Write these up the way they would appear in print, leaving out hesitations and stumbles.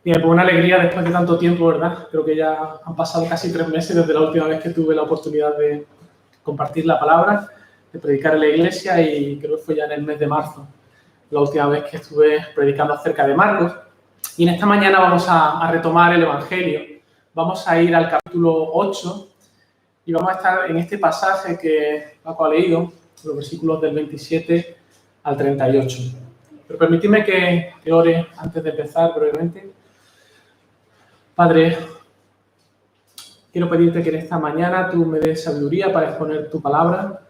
Bien, pues una alegría después de tanto tiempo, ¿verdad? Creo que ya han pasado casi 3 meses desde la última vez que tuve la oportunidad de compartir la palabra, de predicar en la iglesia, y creo que fue ya en el mes de marzo, la última vez que estuve predicando acerca de Marcos. Y en esta mañana vamos a retomar el Evangelio. Vamos a ir al capítulo 8 y vamos a estar en este pasaje que Paco ha leído, los versículos del 27 al 38. Pero permitidme que ore antes de empezar brevemente. Padre, quiero pedirte que en esta mañana tú me des sabiduría para exponer tu palabra.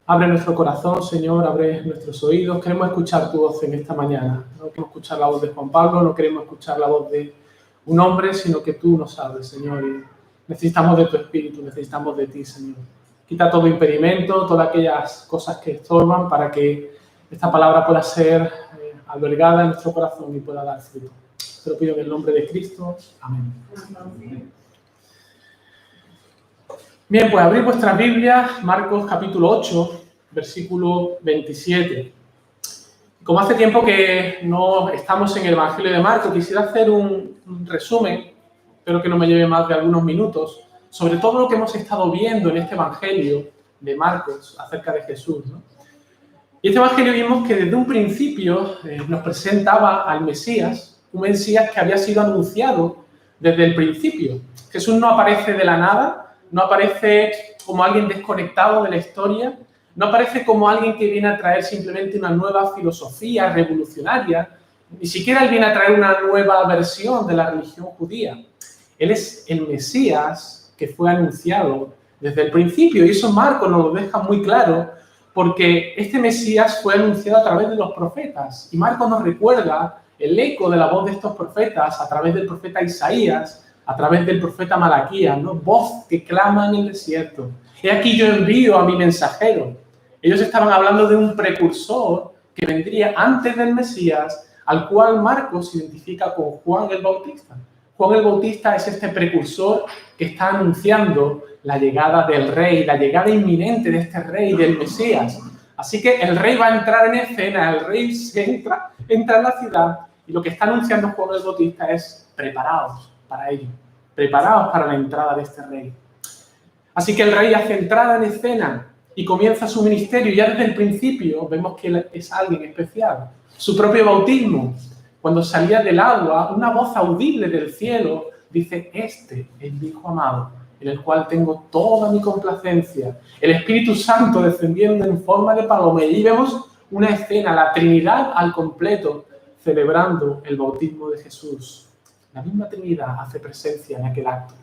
Abre nuestro corazón, Señor, abre nuestros oídos. Queremos escuchar tu voz en esta mañana. No queremos escuchar la voz de Juan Pablo, no queremos escuchar la voz de un hombre, sino que tú nos hables, Señor. Y necesitamos de tu espíritu, necesitamos de ti, Señor. Quita todo impedimento, todas aquellas cosas que estorban para que esta palabra pueda ser albergada en nuestro corazón y pueda dar fruto. Te lo pido en el nombre de Cristo. Amén. Bien, pues abrid vuestras Biblias, Marcos capítulo 8, versículo 27. Como hace tiempo que no estamos en el Evangelio de Marcos, quisiera hacer un resumen, espero que no me lleve más de algunos minutos, sobre todo lo que hemos estado viendo en este Evangelio de Marcos acerca de Jesús, ¿no? Y este Evangelio vimos que desde un principio nos presentaba al Mesías, un Mesías que había sido anunciado desde el principio. Jesús no aparece de la nada, no aparece como alguien desconectado de la historia, no aparece como alguien que viene a traer simplemente una nueva filosofía revolucionaria, ni siquiera él viene a traer una nueva versión de la religión judía. Él es el Mesías que fue anunciado desde el principio, y eso Marcos nos lo deja muy claro, porque este Mesías fue anunciado a través de los profetas, y Marcos nos recuerda el eco de la voz de estos profetas a través del profeta Isaías, a través del profeta Malaquías, ¿no? Voz que clama en el desierto. He aquí yo envío a mi mensajero. Ellos estaban hablando de un precursor que vendría antes del Mesías, al cual Marcos identifica con Juan el Bautista. Juan el Bautista es este precursor que está anunciando la llegada del rey, la llegada inminente de este rey, del Mesías. Así que el rey va a entrar en escena, el rey entra en la ciudad, y lo que está anunciando Juan el Bautista es: preparaos para ello, preparaos para la entrada de este rey. Así que el rey hace entrada en escena y comienza su ministerio, y ya desde el principio vemos que él es alguien especial. Su propio bautismo, cuando salía del agua, una voz audible del cielo dice: este es mi Hijo amado, en el cual tengo toda mi complacencia. El Espíritu Santo descendiendo en forma de paloma, y allí vemos una escena, la Trinidad al completo, celebrando el bautismo de Jesús. La misma Trinidad hace presencia en aquel acto.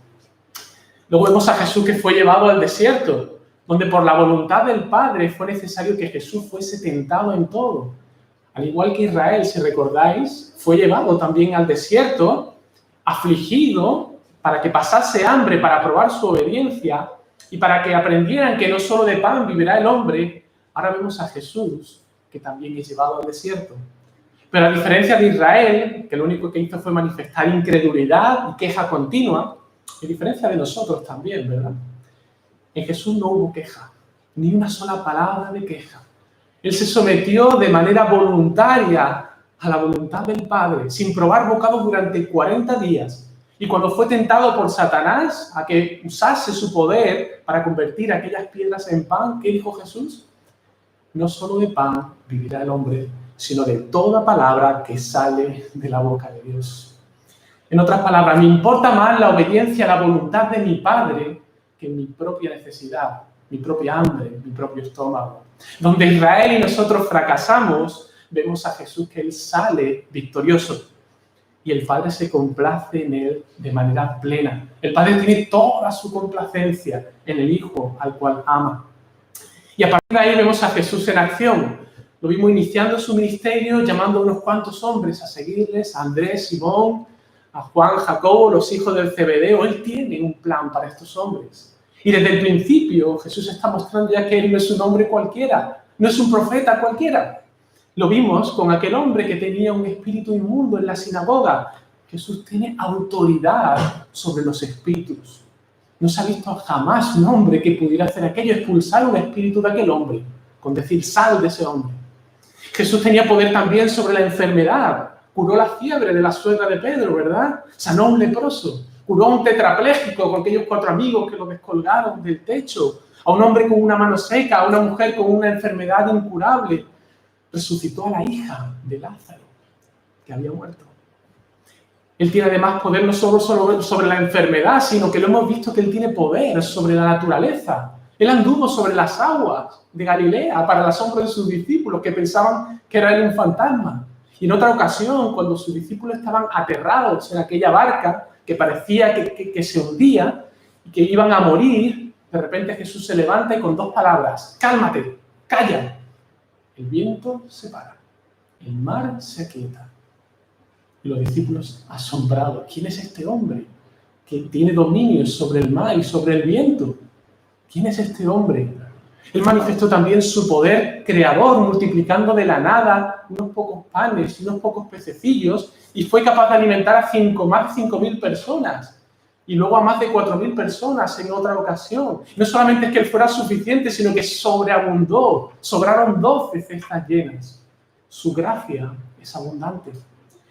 Luego vemos a Jesús que fue llevado al desierto, donde por la voluntad del Padre fue necesario que Jesús fuese tentado en todo. Al igual que Israel, si recordáis, fue llevado también al desierto, afligido, para que pasase hambre, para probar su obediencia y para que aprendieran que no solo de pan vivirá el hombre. Ahora vemos a Jesús, que también es llevado al desierto. Pero a diferencia de Israel, que lo único que hizo fue manifestar incredulidad y queja continua, a diferencia de nosotros también, ¿verdad? En Jesús no hubo queja, ni una sola palabra de queja. Él se sometió de manera voluntaria a la voluntad del Padre, sin probar bocados durante 40 días. Y cuando fue tentado por Satanás a que usase su poder para convertir aquellas piedras en pan, ¿qué dijo Jesús? No solo de pan vivirá el hombre, sino de toda palabra que sale de la boca de Dios. En otras palabras, me importa más la obediencia a la voluntad de mi Padre que mi propia necesidad, mi propia hambre, mi propio estómago. Donde Israel y nosotros fracasamos, vemos a Jesús que Él sale victorioso. Y el Padre se complace en Él de manera plena. El Padre tiene toda su complacencia en el Hijo al cual ama. Y a partir de ahí vemos a Jesús en acción. Lo vimos iniciando su ministerio, llamando a unos cuantos hombres a seguirles, a Andrés, Simón, a Juan, Jacobo, los hijos del Zebedeo. Él tiene un plan para estos hombres. Y desde el principio Jesús está mostrando ya que Él no es un hombre cualquiera, no es un profeta cualquiera. Lo vimos con aquel hombre que tenía un espíritu inmundo en la sinagoga. Jesús tiene autoridad sobre los espíritus. No se ha visto jamás un hombre que pudiera hacer aquello, expulsar un espíritu de aquel hombre, con decir: sal de ese hombre. Jesús tenía poder también sobre la enfermedad. curó la fiebre de la suegra de Pedro, ¿verdad? Sanó a un leproso, curó a un tetrapléjico con aquellos 4 amigos que lo descolgaron del techo, a un hombre con una mano seca, a una mujer con una enfermedad incurable. Resucitó a la hija de Lázaro, que había muerto. Él tiene además poder no solo sobre la enfermedad, sino que lo hemos visto que Él tiene poder sobre la naturaleza. Él anduvo sobre las aguas de Galilea para el asombro de sus discípulos, que pensaban que era Él un fantasma. Y en otra ocasión, cuando sus discípulos estaban aterrados en aquella barca que parecía que se hundía y que iban a morir, de repente Jesús se levanta y con 2 palabras: cálmate, calla. El viento se para, el mar se aquieta. Y los discípulos asombrados: ¿quién es este hombre que tiene dominio sobre el mar y sobre el viento? ¿Quién es este hombre? Él manifestó también su poder creador, multiplicando de la nada unos pocos panes y unos pocos pececillos, y fue capaz de alimentar a más de 5.000 personas, y luego a más de 4.000 personas en otra ocasión. No solamente es que Él fuera suficiente, sino que sobreabundó, sobraron 12 cestas llenas. Su gracia es abundante.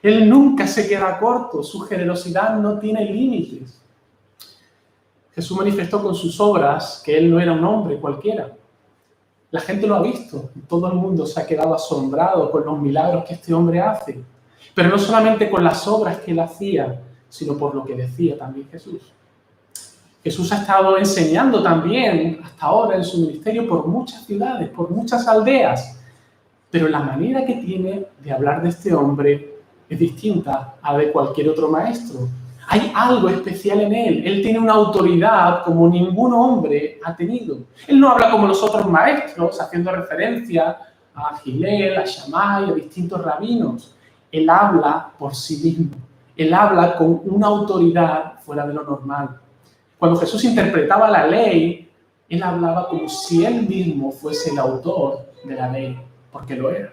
Él nunca se queda corto, su generosidad no tiene límites. Jesús manifestó con sus obras que Él no era un hombre cualquiera. La gente lo ha visto, todo el mundo se ha quedado asombrado con los milagros que este hombre hace. Pero no solamente con las obras que Él hacía, sino por lo que decía también Jesús. Jesús ha estado enseñando también hasta ahora en su ministerio por muchas ciudades, por muchas aldeas. Pero la manera que tiene de hablar de este hombre es distinta a la de cualquier otro maestro. Hay algo especial en Él. Él tiene una autoridad como ningún hombre ha tenido. Él no habla como los otros maestros, haciendo referencia a Gilel, a Shammai, a distintos rabinos. Él habla por sí mismo. Él habla con una autoridad fuera de lo normal. Cuando Jesús interpretaba la ley, Él hablaba como si Él mismo fuese el autor de la ley, porque lo era.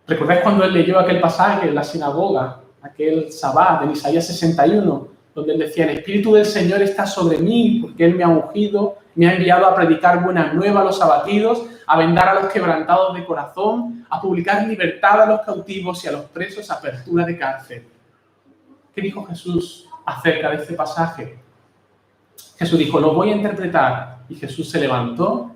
¿Recordáis cuando Él leyó aquel pasaje en la sinagoga, aquel Sabbat en Isaías 61, donde Él decía: el Espíritu del Señor está sobre mí, porque Él me ha ungido, me ha enviado a predicar buenas nuevas a los abatidos, a vendar a los quebrantados de corazón, a publicar libertad a los cautivos y a los presos, apertura de cárcel? ¿Qué dijo Jesús acerca de este pasaje? Jesús dijo: lo voy a interpretar. Y Jesús se levantó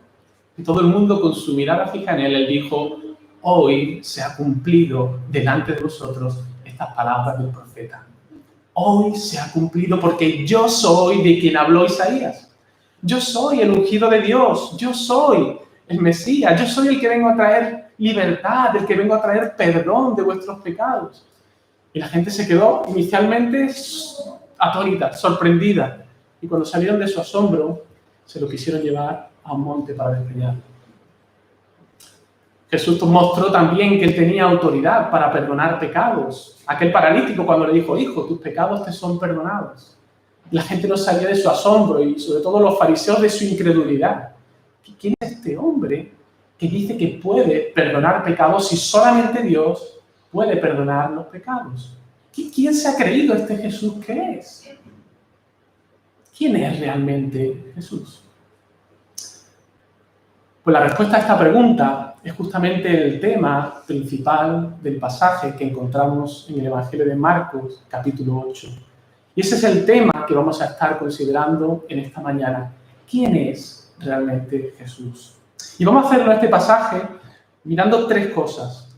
y todo el mundo con su mirada fija en Él dijo: hoy se ha cumplido delante de vosotros estas palabras del profeta. Hoy se ha cumplido porque yo soy de quien habló Isaías. Yo soy el ungido de Dios. Yo soy el Mesías. Yo soy el que vengo a traer libertad, el que vengo a traer perdón de vuestros pecados. Y la gente se quedó inicialmente atónita, sorprendida. Y cuando salieron de su asombro, se lo quisieron llevar a un monte para despeñarlo. Jesús mostró también que Él tenía autoridad para perdonar pecados. Aquel paralítico, cuando le dijo: hijo, tus pecados te son perdonados. La gente no salía de su asombro y sobre todo los fariseos de su incredulidad. ¿Quién es este hombre que dice que puede perdonar pecados si solamente Dios puede perdonar los pecados? ¿Quién se ha creído este Jesús que es? ¿Quién es realmente Jesús? Pues la respuesta a esta pregunta es justamente el tema principal del pasaje que encontramos en el Evangelio de Marcos, capítulo 8. Y ese es el tema que vamos a estar considerando en esta mañana. ¿Quién es realmente Jesús? Y vamos a hacerlo en este pasaje mirando 3 cosas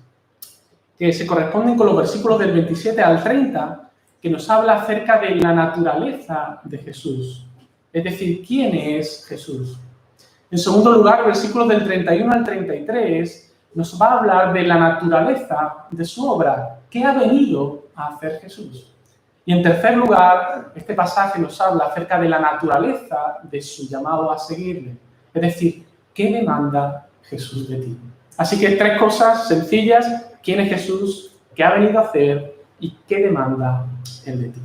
que se corresponden con los versículos del 27 al 30, que nos habla acerca de la naturaleza de Jesús. Es decir, ¿quién es Jesús? En segundo lugar, versículos del 31 al 33 nos va a hablar de la naturaleza de su obra. ¿Qué ha venido a hacer Jesús? Y en tercer lugar, este pasaje nos habla acerca de la naturaleza de su llamado a seguirle. Es decir, ¿qué demanda Jesús de ti? Así que 3 cosas sencillas: ¿quién es Jesús? ¿Qué ha venido a hacer? ¿Y qué demanda Él de ti?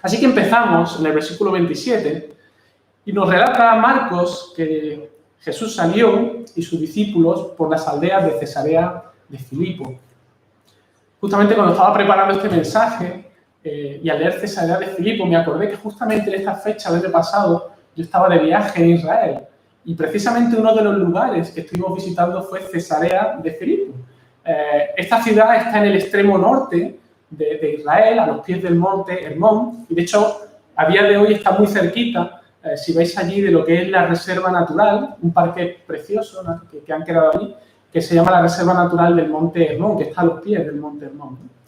Así que empezamos en el versículo 27 y nos relata Marcos que Jesús salió y sus discípulos por las aldeas de Cesarea de Filipo. Justamente cuando estaba preparando este mensaje y al leer Cesarea de Filipo, me acordé que justamente en esta fecha del año pasado yo estaba de viaje en Israel y precisamente uno de los lugares que estuvimos visitando fue Cesarea de Filipo. Esta ciudad está en el extremo norte de Israel, a los pies del monte Hermón, y de hecho, a día de hoy está muy cerquita, si vais allí, de lo que es la Reserva Natural, un parque precioso, ¿no?, que han creado allí, que se llama la Reserva Natural del Monte Hermón, que está a los pies del Monte Hermón, ¿no?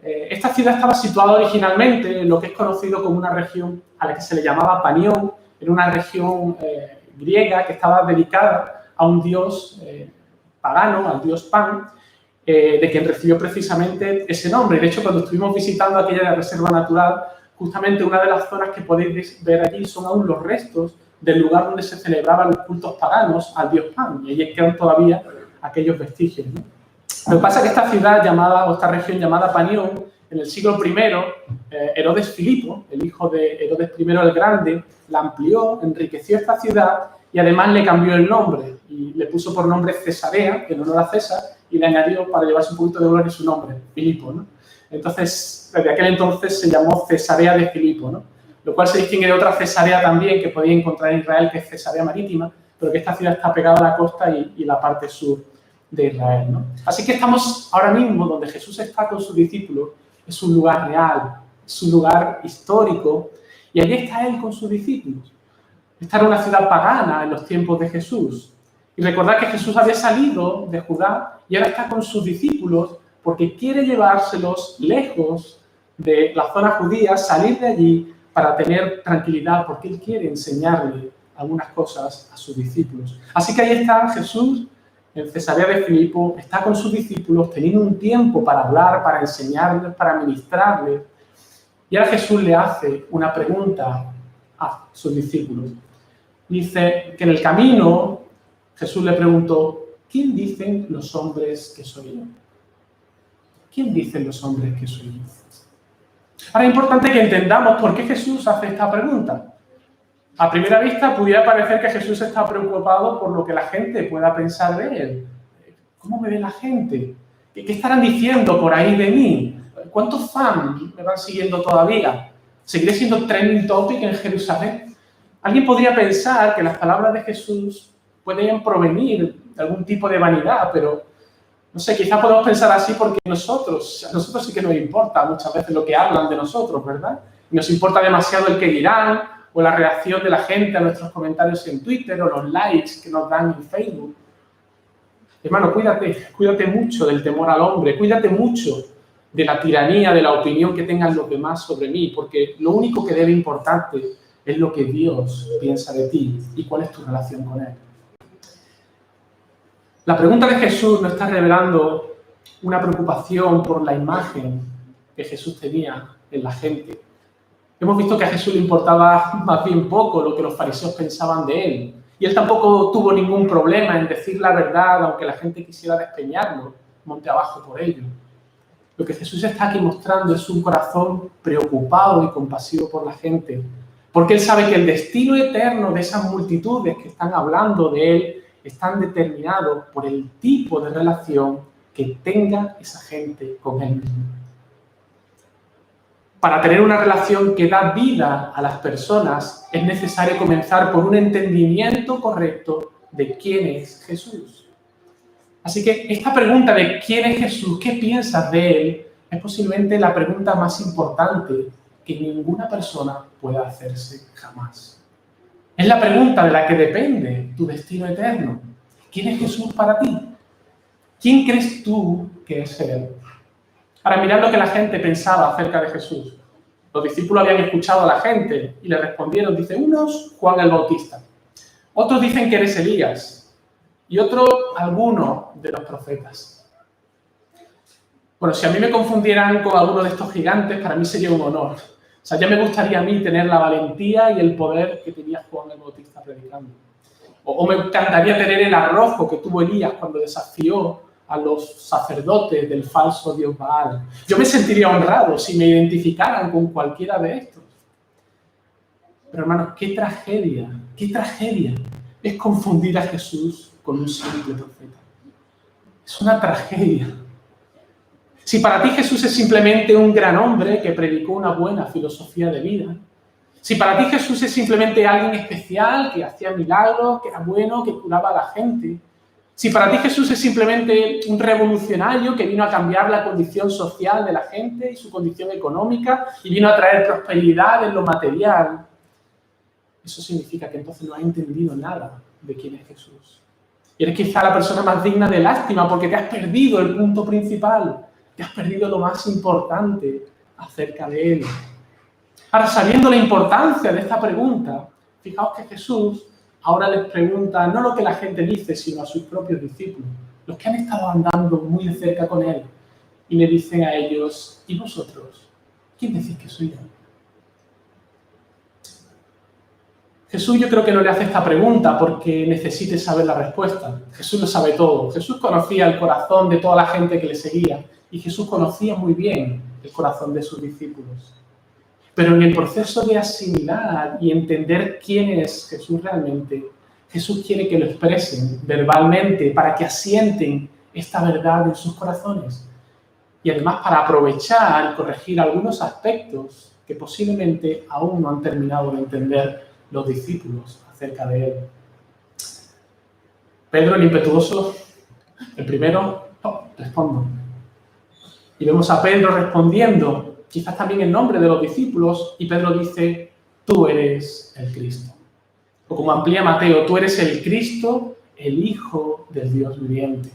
Esta ciudad estaba situada originalmente en lo que es conocido como una región a la que se le llamaba Panión, en una región griega que estaba dedicada a un dios pagano, al dios Pan, de quien recibió precisamente ese nombre. De hecho, cuando estuvimos visitando aquella reserva natural, justamente una de las zonas que podéis ver allí son aún los restos del lugar donde se celebraban los cultos paganos al dios Pan, y allí quedan todavía aquellos vestigios, ¿no? Lo que pasa es que esta ciudad llamada, o esta región llamada Panión, en el siglo I, Herodes Filipo, el hijo de Herodes I el Grande, la amplió, enriqueció esta ciudad y además le cambió el nombre y le puso por nombre Cesarea, en honor a César, y le añadió, para llevarse un poquito de gloria, su nombre, Filipo, ¿no? Entonces, desde aquel entonces se llamó Cesarea de Filipo, ¿no? Lo cual se distingue de otra Cesarea también que podéis encontrar en Israel, que es Cesarea Marítima, pero que esta ciudad está pegada a la costa y la parte sur de Israel, ¿no? Así que estamos ahora mismo donde Jesús está con sus discípulos, es un lugar real, es un lugar histórico, y allí está Él con sus discípulos. Esta era una ciudad pagana en los tiempos de Jesús. Y recordad que Jesús había salido de Judá y ahora está con sus discípulos porque quiere llevárselos lejos de la zona judía, salir de allí para tener tranquilidad, porque Él quiere enseñarle algunas cosas a sus discípulos. Así que ahí está Jesús en Cesarea de Filipo, está con sus discípulos teniendo un tiempo para hablar, para enseñarles, para ministrarles. Y ahora Jesús le hace una pregunta a sus discípulos. Dice que en el camino Jesús le preguntó, ¿quién dicen los hombres que soy yo? ¿Quién dicen los hombres que soy yo? Ahora es importante que entendamos por qué Jesús hace esta pregunta. A primera vista pudiera parecer que Jesús está preocupado por lo que la gente pueda pensar de Él. ¿Cómo me ve la gente? ¿Qué estarán diciendo por ahí de mí? ¿Cuántos fans me van siguiendo todavía? ¿Seguiré siendo trending topic en Jerusalén? Alguien podría pensar que las palabras de Jesús pueden provenir de algún tipo de vanidad, pero no sé, quizás podemos pensar así porque a nosotros sí que nos importa muchas veces lo que hablan de nosotros, ¿verdad? Y nos importa demasiado el que dirán, o la reacción de la gente a nuestros comentarios en Twitter, o los likes que nos dan en Facebook. Hermano, cuídate mucho del temor al hombre, cuídate mucho de la tiranía, de la opinión que tengan los demás sobre mí, porque lo único que debe importarte es lo que Dios piensa de ti y cuál es tu relación con Él. La pregunta de Jesús nos está revelando una preocupación por la imagen que Jesús tenía en la gente. Hemos visto que a Jesús le importaba más bien poco lo que los fariseos pensaban de Él. Y Él tampoco tuvo ningún problema en decir la verdad, aunque la gente quisiera despeñarlo monte abajo por ello. Lo que Jesús está aquí mostrando es un corazón preocupado y compasivo por la gente, porque Él sabe que el destino eterno de esas multitudes que están hablando de Él están determinados por el tipo de relación que tenga esa gente con Él mismo. Para tener una relación que da vida a las personas, es necesario comenzar por un entendimiento correcto de quién es Jesús. Así que esta pregunta de quién es Jesús, qué piensas de Él, es posiblemente la pregunta más importante que ninguna persona pueda hacerse jamás. Es la pregunta de la que depende tu destino eterno. ¿Quién es Jesús para ti? ¿Quién crees tú que es Él? Ahora, mirad lo que la gente pensaba acerca de Jesús. Los discípulos habían escuchado a la gente y le respondieron, dice, unos, Juan el Bautista. Otros dicen que eres Elías y otros, alguno de los profetas. Bueno, si a mí me confundieran con alguno de estos gigantes, para mí sería un honor. O sea, ya me gustaría a mí tener la valentía y el poder que tenía Juan el Bautista predicando. O me encantaría tener el arrojo que tuvo Elías cuando desafió a los sacerdotes del falso dios Baal. Yo me sentiría honrado si me identificaran con cualquiera de estos. Pero hermanos, qué tragedia es confundir a Jesús con un simple profeta. Es una tragedia. Si para ti Jesús es simplemente un gran hombre que predicó una buena filosofía de vida, si para ti Jesús es simplemente alguien especial que hacía milagros, que era bueno, que curaba a la gente, Si para ti Jesús es simplemente un revolucionario que vino a cambiar la condición social de la gente y su condición económica y vino a traer prosperidad en lo material, eso significa que entonces no has entendido nada de quién es Jesús. Y eres quizá la persona más digna de lástima porque te has perdido el punto principal, te has perdido lo más importante acerca de Él. Ahora, sabiendo la importancia de esta pregunta, fijaos que Jesús ahora les pregunta no lo que la gente dice, sino a sus propios discípulos, los que han estado andando muy de cerca con Él, y le dicen a ellos, ¿y vosotros? ¿Quién decís que soy yo? Jesús yo creo que no le hace esta pregunta porque necesite saber la respuesta. Jesús lo sabe todo. Jesús conocía el corazón de toda la gente que le seguía y Jesús conocía muy bien el corazón de sus discípulos. Pero en el proceso de asimilar y entender quién es Jesús realmente, Jesús quiere que lo expresen verbalmente para que asienten esta verdad en sus corazones. Y además para aprovechar y corregir algunos aspectos que posiblemente aún no han terminado de entender los discípulos acerca de Él. Pedro, el impetuoso, el primero, respondo. Y vemos a Pedro respondiendo, quizás también en nombre de los discípulos, y Pedro dice, tú eres el Cristo. O como amplía Mateo, tú eres el Cristo, el Hijo del Dios viviente.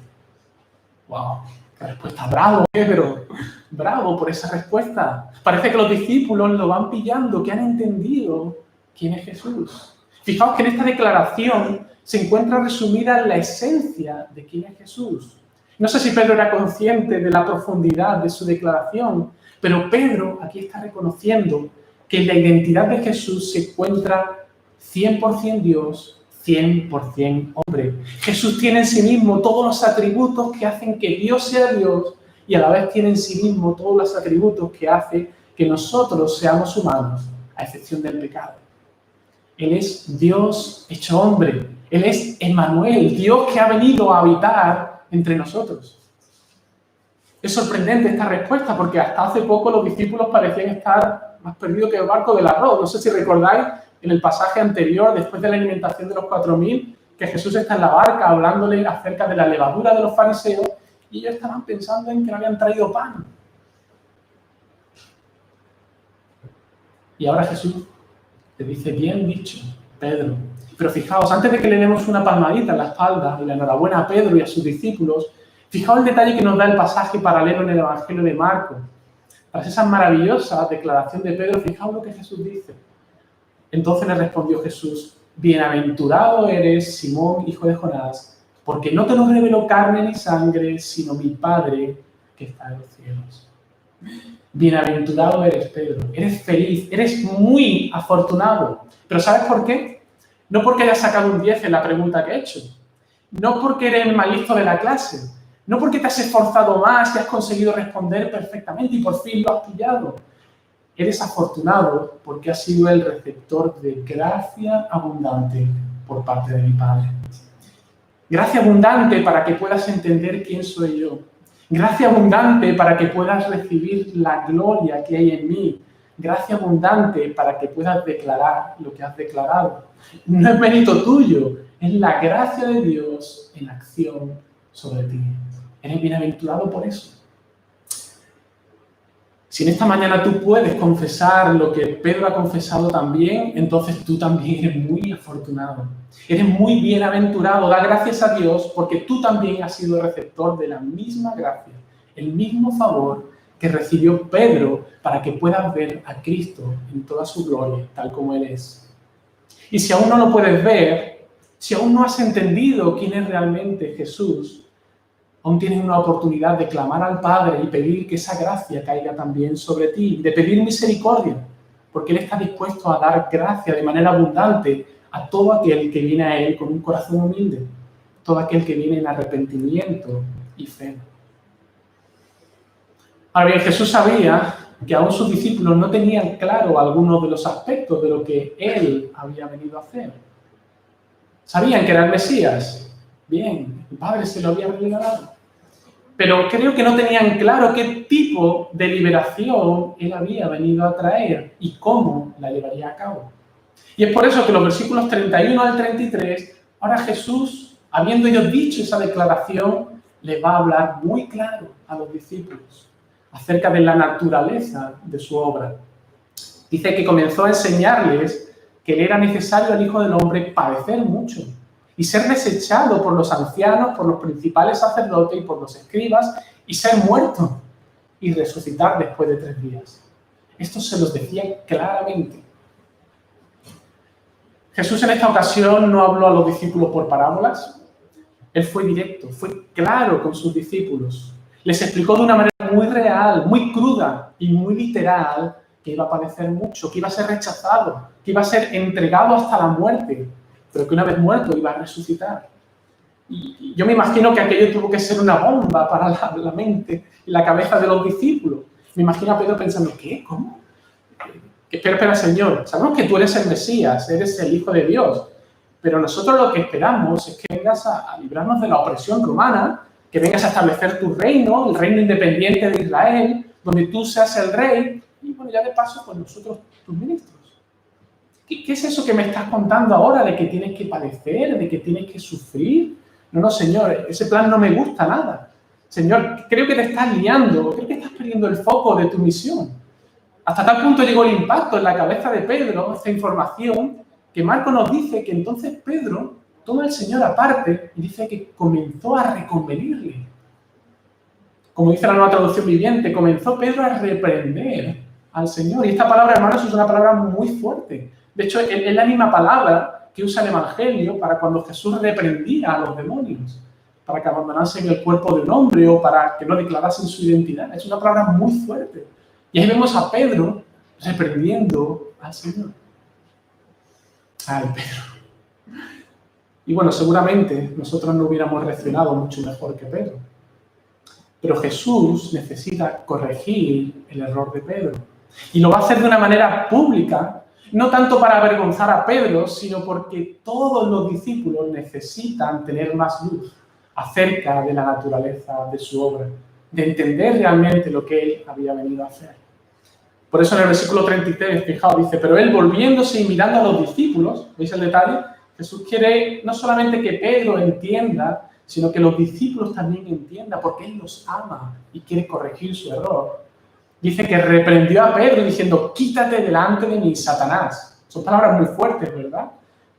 ¡Wow! ¡Qué respuesta! ¡Bravo, Pedro! ¡Bravo por esa respuesta! Parece que los discípulos lo van pillando, que han entendido quién es Jesús. Fijaos que en esta declaración se encuentra resumida la esencia de quién es Jesús. No sé si Pedro era consciente de la profundidad de su declaración, pero Pedro aquí está reconociendo que en la identidad de Jesús se encuentra 100% Dios, 100% hombre. Jesús tiene en sí mismo todos los atributos que hacen que Dios sea Dios y a la vez tiene en sí mismo todos los atributos que hacen que nosotros seamos humanos, a excepción del pecado. Él es Dios hecho hombre. Él es Emmanuel, Dios que ha venido a habitar entre nosotros. Es sorprendente esta respuesta porque hasta hace poco los discípulos parecían estar más perdidos que el barco del arroz. No sé si recordáis en el pasaje anterior, después de la alimentación de los 4.000, que Jesús está en la barca hablándole acerca de la levadura de los fariseos y ellos estaban pensando en que no habían traído pan. Y ahora Jesús te dice, bien dicho, Pedro. Pero fijaos, antes de que le demos una palmadita en la espalda y la enhorabuena a Pedro y a sus discípulos, fijaos el detalle que nos da el pasaje paralelo en el Evangelio de Marcos. Tras esa maravillosa declaración de Pedro, fijaos lo que Jesús dice. Entonces le respondió Jesús, bienaventurado eres, Simón, hijo de Jonás, porque no te lo reveló carne ni sangre, sino mi Padre que está en los cielos. Bienaventurado eres, Pedro. Eres feliz, eres muy afortunado. ¿Pero sabes por qué? No porque hayas sacado un 10 en la pregunta que he hecho. No porque eres el más listo de la clase. No porque te has esforzado más y has conseguido responder perfectamente y por fin lo has pillado. Eres afortunado porque has sido el receptor de gracia abundante por parte de mi Padre. Gracia abundante para que puedas entender quién soy yo. Gracia abundante para que puedas recibir la gloria que hay en mí. Gracia abundante para que puedas declarar lo que has declarado. No es mérito tuyo, es la gracia de Dios en acción sobre ti. Eres bienaventurado por eso. Si en esta mañana tú puedes confesar lo que Pedro ha confesado también, entonces tú también eres muy afortunado. Eres muy bienaventurado. Da gracias a Dios porque tú también has sido receptor de la misma gracia, el mismo favor que recibió Pedro para que puedas ver a Cristo en toda su gloria, tal como Él es. Y si aún no lo puedes ver, si aún no has entendido quién es realmente Jesús, aún tienes una oportunidad de clamar al Padre y pedir que esa gracia caiga también sobre ti, de pedir misericordia, porque Él está dispuesto a dar gracia de manera abundante a todo aquel que viene a Él con un corazón humilde, todo aquel que viene en arrepentimiento y fe. Ahora bien, Jesús sabía que aún sus discípulos no tenían claro algunos de los aspectos de lo que Él había venido a hacer. Sabían que era el Mesías. Bien, el Padre se lo había revelado. Pero creo que no tenían claro qué tipo de liberación Él había venido a traer y cómo la llevaría a cabo. Y es por eso que los versículos 31 al 33, ahora Jesús habiendo ellos dicho esa declaración, les va a hablar muy claro a los discípulos acerca de la naturaleza de su obra. Dice que comenzó a enseñarles que le era necesario al Hijo del Hombre padecer mucho y ser desechado por los ancianos, por los principales sacerdotes y por los escribas, y ser muerto y resucitar después de 3 días. Esto se los decía claramente. Jesús en esta ocasión no habló a los discípulos por parábolas. Él fue directo, fue claro con sus discípulos. Les explicó de una manera muy real, muy cruda y muy literal que iba a padecer mucho, que iba a ser rechazado, que iba a ser entregado hasta la muerte, pero que una vez muerto iba a resucitar. Y yo me imagino que aquello tuvo que ser una bomba para la mente y la cabeza de los discípulos. Me imagino a Pedro pensando, ¿qué? ¿Cómo? Espera, Señor, sabemos que tú eres el Mesías, eres el Hijo de Dios, pero nosotros lo que esperamos es que vengas a librarnos de la opresión romana, que vengas a establecer tu reino, el reino independiente de Israel, donde tú seas el rey, y bueno, ya de paso, pues nosotros, tus ministros. ¿Qué es eso que me estás contando ahora de que tienes que padecer, de que tienes que sufrir? No, Señor, ese plan no me gusta nada. Señor, creo que te estás liando, creo que estás perdiendo el foco de tu misión. Hasta tal punto llegó el impacto en la cabeza de Pedro, esta información, que Marco nos dice que entonces Pedro toma al Señor aparte y dice que comenzó a reconvenirle. Como dice la Nueva Traducción Viviente, comenzó Pedro a reprender al Señor. Y esta palabra, hermanos, es una palabra muy fuerte. De hecho, es la misma palabra que usa el Evangelio para cuando Jesús reprendía a los demonios, para que abandonasen el cuerpo de un hombre o para que no declarasen su identidad. Es una palabra muy fuerte. Y ahí vemos a Pedro reprendiendo al Señor. Ay, Pedro. Y bueno, seguramente nosotros no hubiéramos reaccionado mucho mejor que Pedro. Pero Jesús necesita corregir el error de Pedro. Y lo va a hacer de una manera pública, no tanto para avergonzar a Pedro, sino porque todos los discípulos necesitan tener más luz acerca de la naturaleza de su obra, de entender realmente lo que él había venido a hacer. Por eso en el versículo 33, fijaos, dice, pero él volviéndose y mirando a los discípulos, ¿veis el detalle? Jesús quiere no solamente que Pedro entienda, sino que los discípulos también entiendan, porque él los ama y quiere corregir su error. Dice que reprendió a Pedro diciendo, quítate delante de mí, Satanás. Son palabras muy fuertes, ¿verdad?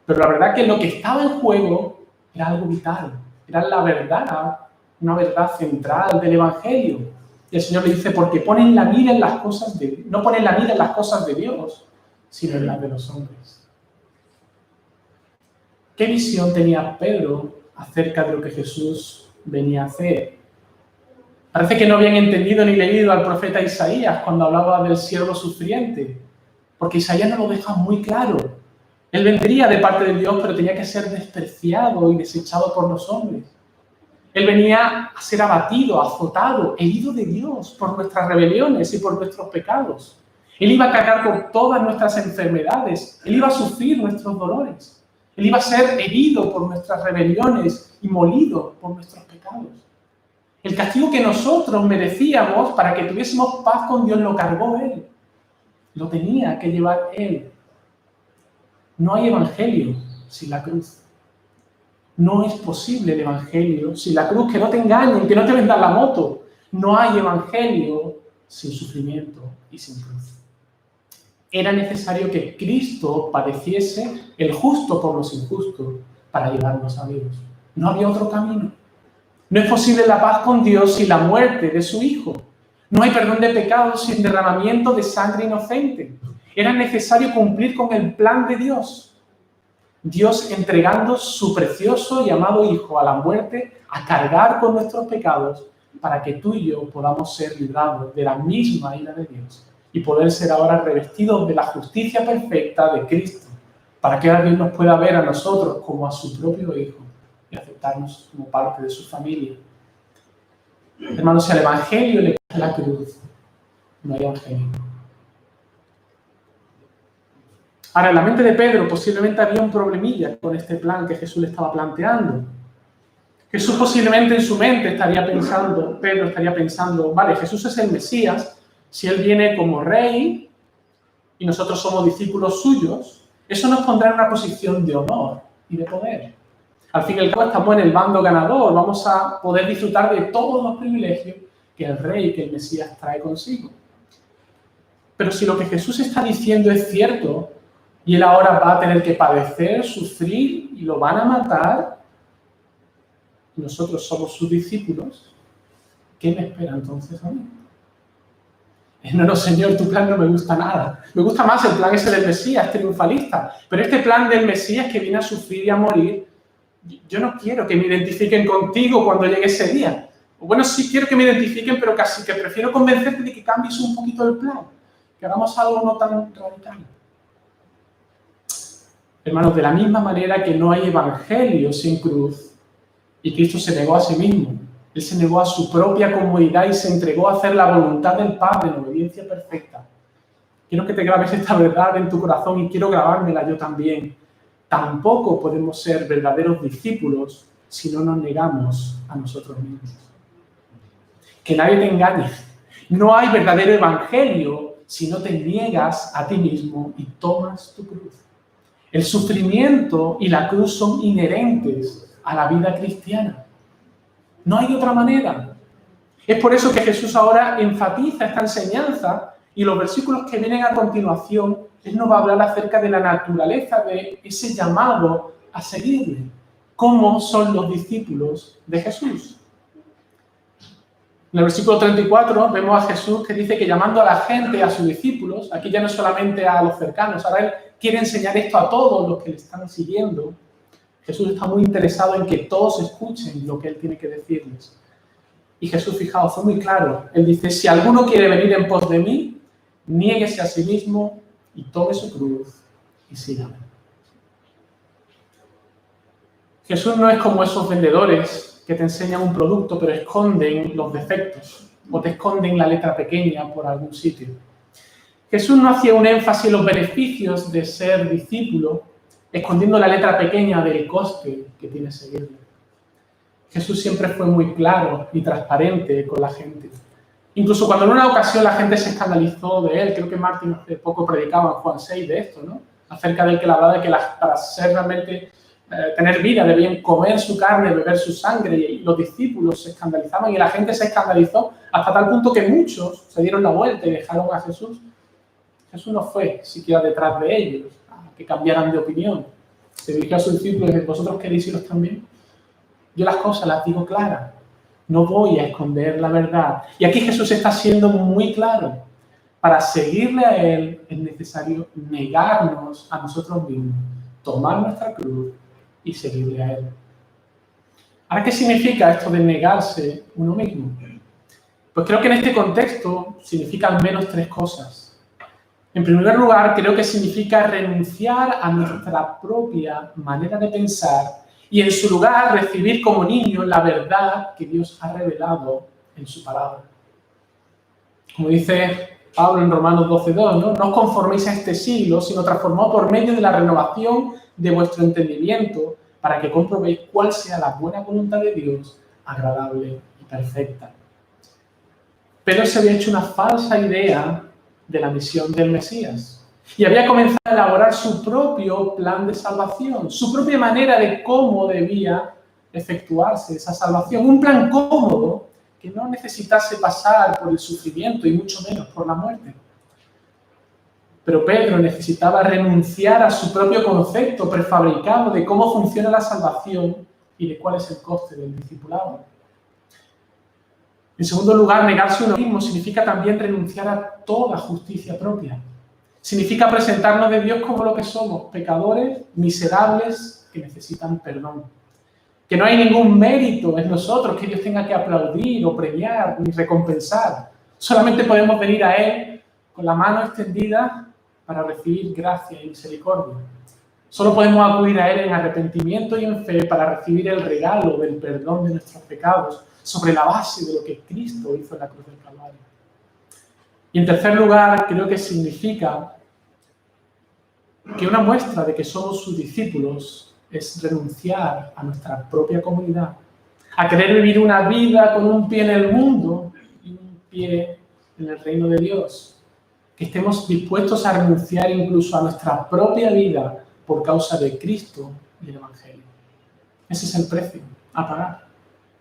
Pero la verdad que lo que estaba en juego era algo vital, era la verdad, una verdad central del Evangelio. Y el Señor le dice, porque ponen la mira en las cosas no ponen la mira en las cosas de Dios, sino en las de los hombres. ¿Qué visión tenía Pedro acerca de lo que Jesús venía a hacer? Parece que no habían entendido ni leído al profeta Isaías cuando hablaba del siervo sufriente, porque Isaías no lo deja muy claro. Él vendría de parte de Dios, pero tenía que ser despreciado y desechado por los hombres. Él venía a ser abatido, azotado, herido de Dios por nuestras rebeliones y por nuestros pecados. Él iba a cargar con todas nuestras enfermedades. Él iba a sufrir nuestros dolores. Él iba a ser herido por nuestras rebeliones y molido por nuestros pecados. El castigo que nosotros merecíamos para que tuviésemos paz con Dios lo cargó Él. Lo tenía que llevar Él. No hay evangelio sin la cruz. No es posible el evangelio sin la cruz. Que no te engañen, que no te vendan la moto. No hay evangelio sin sufrimiento y sin cruz. Era necesario que Cristo padeciese el justo por los injustos para llevarnos a Dios. No había otro camino. No es posible la paz con Dios sin la muerte de su Hijo. No hay perdón de pecados sin derramamiento de sangre inocente. Era necesario cumplir con el plan de Dios. Dios entregando su precioso y amado Hijo a la muerte, a cargar con nuestros pecados, para que tú y yo podamos ser librados de la misma ira de Dios y poder ser ahora revestidos de la justicia perfecta de Cristo, para que ahora Dios nos pueda ver a nosotros como a su propio Hijo y aceptarnos como parte de su familia. Hermanos, si al Evangelio le cae la cruz, no hay Evangelio. Ahora, en la mente de Pedro posiblemente había un problemilla con este plan que Jesús le estaba planteando. Jesús posiblemente en su mente Pedro estaría pensando, vale, Jesús es el Mesías, si Él viene como rey y nosotros somos discípulos suyos, eso nos pondrá en una posición de honor y de poder. Al fin y al cabo estamos en el bando ganador, vamos a poder disfrutar de todos los privilegios que el Rey, que el Mesías trae consigo. Pero si lo que Jesús está diciendo es cierto, y Él ahora va a tener que padecer, sufrir, y lo van a matar, y nosotros somos sus discípulos, ¿qué me espera entonces a mí? No, Señor, tu plan no me gusta nada. Me gusta más el plan ese del Mesías, triunfalista. Pero este plan del Mesías que viene a sufrir y a morir, yo no quiero que me identifiquen contigo cuando llegue ese día. O bueno, sí quiero que me identifiquen, pero casi que prefiero convencerte de que cambies un poquito el plan, que hagamos algo no tan radical. Hermanos, de la misma manera que no hay evangelio sin cruz, y Cristo se negó a sí mismo, Él se negó a su propia comodidad y se entregó a hacer la voluntad del Padre en obediencia perfecta. Quiero que te grabes esta verdad en tu corazón y quiero grabármela yo también. Tampoco podemos ser verdaderos discípulos si no nos negamos a nosotros mismos. Que nadie te engañe. No hay verdadero evangelio si no te niegas a ti mismo y tomas tu cruz. El sufrimiento y la cruz son inherentes a la vida cristiana. No hay otra manera. Es por eso que Jesús ahora enfatiza esta enseñanza y los versículos que vienen a continuación, Él nos va a hablar acerca de la naturaleza de ese llamado a seguirle. ¿Cómo son los discípulos de Jesús? En el versículo 34 vemos a Jesús que dice que llamando a la gente, a sus discípulos, aquí ya no solamente a los cercanos, ahora Él quiere enseñar esto a todos los que le están siguiendo. Jesús está muy interesado en que todos escuchen lo que Él tiene que decirles. Y Jesús, fijaos, fue muy claro. Él dice, si alguno quiere venir en pos de mí, niéguese a sí mismo y tome su cruz y sígame. Jesús no es como esos vendedores que te enseñan un producto pero esconden los defectos o te esconden la letra pequeña por algún sitio. Jesús no hacía un énfasis en los beneficios de ser discípulo, escondiendo la letra pequeña del coste que tiene seguirle. Jesús siempre fue muy claro y transparente con la gente. Incluso cuando en una ocasión la gente se escandalizó de él, creo que Martín hace poco predicaba en Juan 6 de esto, ¿no? Acerca del que le hablaba de que para ser realmente, tener vida debían comer su carne, beber su sangre, y los discípulos se escandalizaban y la gente se escandalizó hasta tal punto que muchos se dieron la vuelta y dejaron a Jesús. Jesús no fue siquiera detrás de ellos, a que cambiaran de opinión. Se dirigió a sus discípulos y dijo, ¿vosotros queréis iros también? Yo las cosas las digo claras. No voy a esconder la verdad. Y aquí Jesús está siendo muy claro. Para seguirle a Él es necesario negarnos a nosotros mismos, tomar nuestra cruz y seguirle a Él. Ahora, ¿qué significa esto de negarse uno mismo? Pues creo que en este contexto significa al menos tres cosas. En primer lugar, creo que significa renunciar a nuestra propia manera de pensar y en su lugar recibir como niños la verdad que Dios ha revelado en su palabra. Como dice Pablo en Romanos 12:2, ¿no? No os conforméis a este siglo, sino transformaos por medio de la renovación de vuestro entendimiento para que comprobéis cuál sea la buena voluntad de Dios, agradable y perfecta. Pedro se había hecho una falsa idea de la misión del Mesías y había comenzado a elaborar su propio plan de salvación, su propia manera de cómo debía efectuarse esa salvación, un plan cómodo que no necesitase pasar por el sufrimiento y mucho menos por la muerte. Pero Pedro necesitaba renunciar a su propio concepto prefabricado de cómo funciona la salvación y de cuál es el coste del discipulado. En segundo lugar, negarse a uno mismo significa también renunciar a toda justicia propia. Significa presentarnos de Dios como lo que somos, pecadores, miserables, que necesitan perdón. Que no hay ningún mérito en nosotros que Dios tenga que aplaudir o premiar ni recompensar. Solamente podemos venir a Él con la mano extendida para recibir gracia y misericordia. Solo podemos acudir a Él en arrepentimiento y en fe para recibir el regalo del perdón de nuestros pecados sobre la base de lo que Cristo hizo en la cruz del Calvario. Y en tercer lugar, creo que significa que una muestra de que somos sus discípulos es renunciar a nuestra propia comunidad, a querer vivir una vida con un pie en el mundo y un pie en el reino de Dios. Que estemos dispuestos a renunciar incluso a nuestra propia vida por causa de Cristo y el Evangelio. Ese es el precio a pagar.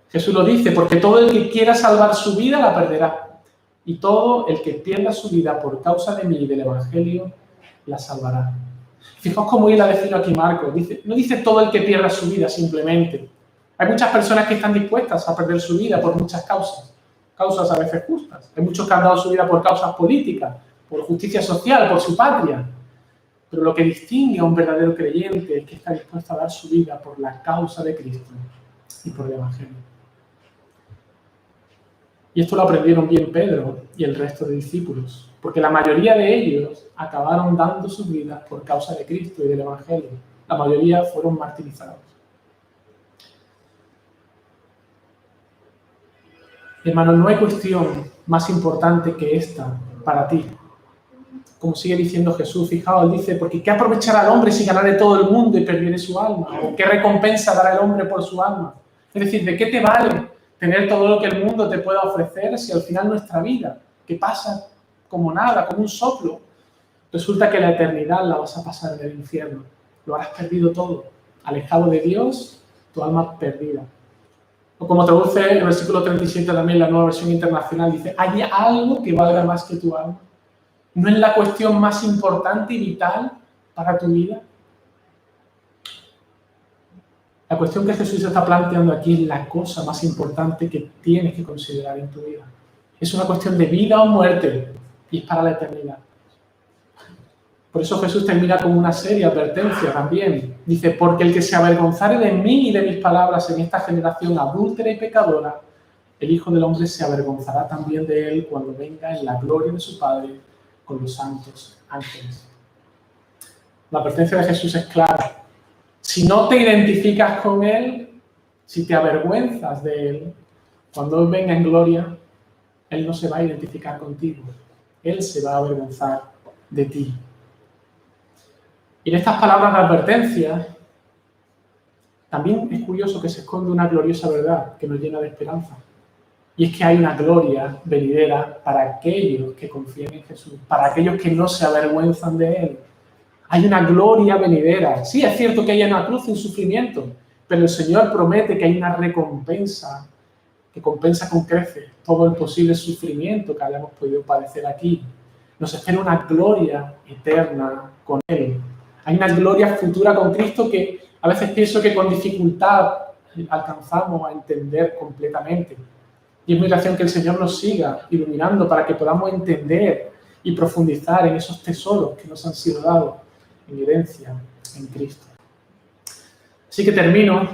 Jesús lo dice, porque todo el que quiera salvar su vida la perderá. Y todo el que pierda su vida por causa de mí y del Evangelio la salvará. Fijaos cómo hila de fino aquí Marcos. No dice todo el que pierda su vida simplemente. Hay muchas personas que están dispuestas a perder su vida por muchas causas. Causas a veces justas. Hay muchos que han dado su vida por causas políticas, por justicia social, por su patria. Pero lo que distingue a un verdadero creyente es que está dispuesto a dar su vida por la causa de Cristo y por el Evangelio. Y esto lo aprendieron bien Pedro y el resto de discípulos, porque la mayoría de ellos acabaron dando sus vidas por causa de Cristo y del Evangelio. La mayoría fueron martirizados. Hermanos, no hay cuestión más importante que esta para ti. Como sigue diciendo Jesús, fijaos, él dice, porque ¿qué aprovechará al hombre si ganare todo el mundo y perdiere su alma? ¿O qué recompensa dará el hombre por su alma? Es decir, ¿de qué te vale tener todo lo que el mundo te pueda ofrecer si al final nuestra vida, que pasa como nada, como un soplo, resulta que la eternidad la vas a pasar en el infierno? Lo habrás perdido todo. Alejado de Dios, tu alma perdida. O como traduce el versículo 37 también la Nueva Versión Internacional, dice, ¿hay algo que valga más que tu alma? ¿No es la cuestión más importante y vital para tu vida? La cuestión que Jesús está planteando aquí es la cosa más importante que tienes que considerar en tu vida. Es una cuestión de vida o muerte y es para la eternidad. Por eso Jesús termina con una seria advertencia también. Dice, porque el que se avergonzare de mí y de mis palabras en esta generación adúltera y pecadora, el Hijo del Hombre se avergonzará también de él cuando venga en la gloria de su Padre con los santos ángeles. La advertencia de Jesús es clara. Si no te identificas con Él, si te avergüenzas de Él, cuando Él venga en gloria, Él no se va a identificar contigo. Él se va a avergonzar de ti. Y en estas palabras de advertencia, también es curioso que se esconde una gloriosa verdad que nos llena de esperanza. Y es que hay una gloria venidera para aquellos que confían en Jesús, para aquellos que no se avergüenzan de Él. Hay una gloria venidera. Sí, es cierto que hay una cruz y un sufrimiento, pero el Señor promete que hay una recompensa que compensa con creces todo el posible sufrimiento que hayamos podido padecer aquí. Nos espera una gloria eterna con Él. Hay una gloria futura con Cristo que a veces pienso que con dificultad alcanzamos a entender completamente. Y es mi oración que el Señor nos siga iluminando para que podamos entender y profundizar en esos tesoros que nos han sido dados en herencia en Cristo. Así que termino,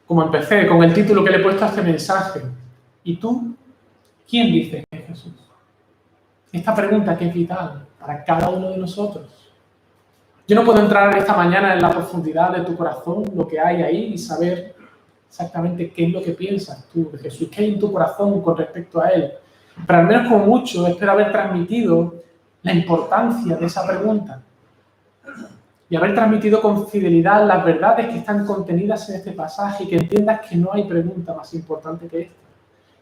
como empecé, con el título que le he puesto a este mensaje. ¿Y tú? ¿Quién dices que es Jesús? Esta pregunta que es vital para cada uno de nosotros. Yo no puedo entrar esta mañana en la profundidad de tu corazón, lo que hay ahí, y saber exactamente qué es lo que piensas tú de Jesús, qué hay en tu corazón con respecto a Él. Pero al menos como mucho espero haber transmitido la importancia de esa pregunta y haber transmitido con fidelidad las verdades que están contenidas en este pasaje y que entiendas que no hay pregunta más importante que esta,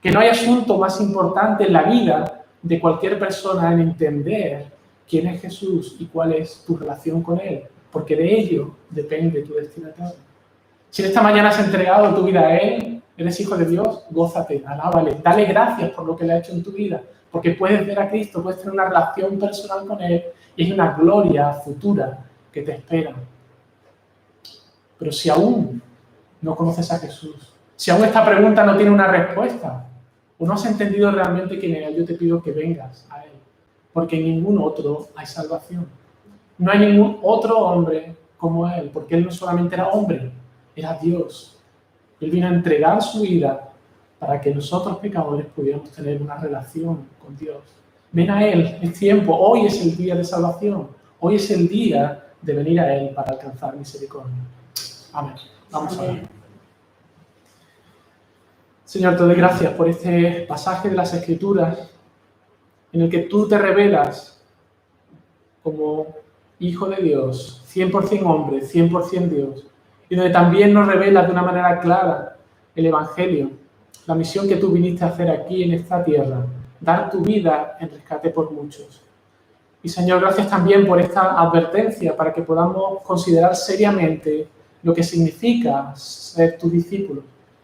que no hay asunto más importante en la vida de cualquier persona en entender quién es Jesús y cuál es tu relación con Él, porque de ello depende tu destino eterno. Si en esta mañana has entregado tu vida a Él, eres hijo de Dios, gózate, alábale, dale gracias por lo que le ha hecho en tu vida, porque puedes ver a Cristo, puedes tener una relación personal con Él y hay una gloria futura que te espera. Pero si aún no conoces a Jesús, si aún esta pregunta no tiene una respuesta, o no has entendido realmente quién es, yo te pido que vengas a Él, porque en ningún otro hay salvación. No hay ningún otro hombre como Él, porque Él no solamente era hombre, era Dios. Él vino a entregar su vida para que nosotros pecadores pudiéramos tener una relación con Dios. Ven a Él, es tiempo, hoy es el día de salvación, hoy es el día de venir a Él para alcanzar misericordia. Amén. Vamos a ver. Señor, te doy gracias por este pasaje de las Escrituras en el que tú te revelas como Hijo de Dios, 100% hombre, 100% Dios, y donde también nos revelas de una manera clara el Evangelio, la misión que tú viniste a hacer aquí en esta tierra, dar tu vida en rescate por muchos. Y Señor, gracias también por esta advertencia para que podamos considerar seriamente lo que significa ser tu discípulo,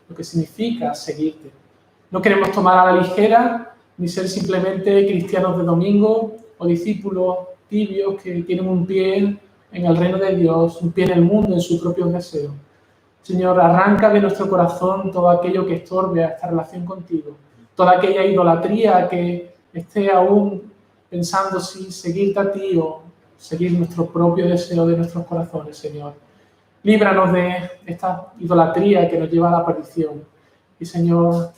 lo que significa seguirte. No queremos tomar a la ligera ni ser simplemente cristianos de domingo o discípulos tibios que tienen un pie en el reino de Dios, un pie en el mundo, en sus propios deseos. Señor, arranca de nuestro corazón todo aquello que estorbe a esta relación contigo, toda aquella idolatría que esté aún pensando si seguirte a ti o seguir nuestro propio deseo de nuestros corazones, Señor. Líbranos de esta idolatría que nos lleva a la perdición. Y, Señor,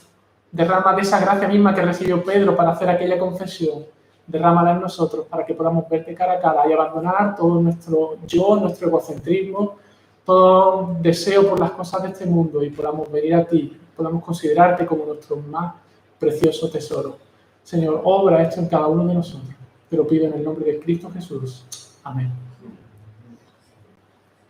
derrama de esa gracia misma que recibió Pedro para hacer aquella confesión. Derrámala en nosotros para que podamos verte cara a cara y abandonar todo nuestro yo, nuestro egocentrismo, todo deseo por las cosas de este mundo y podamos venir a ti, podamos considerarte como nuestro más precioso tesoro. Señor, obra esto en cada uno de nosotros. Te lo pido en el nombre de Cristo Jesús. Amén.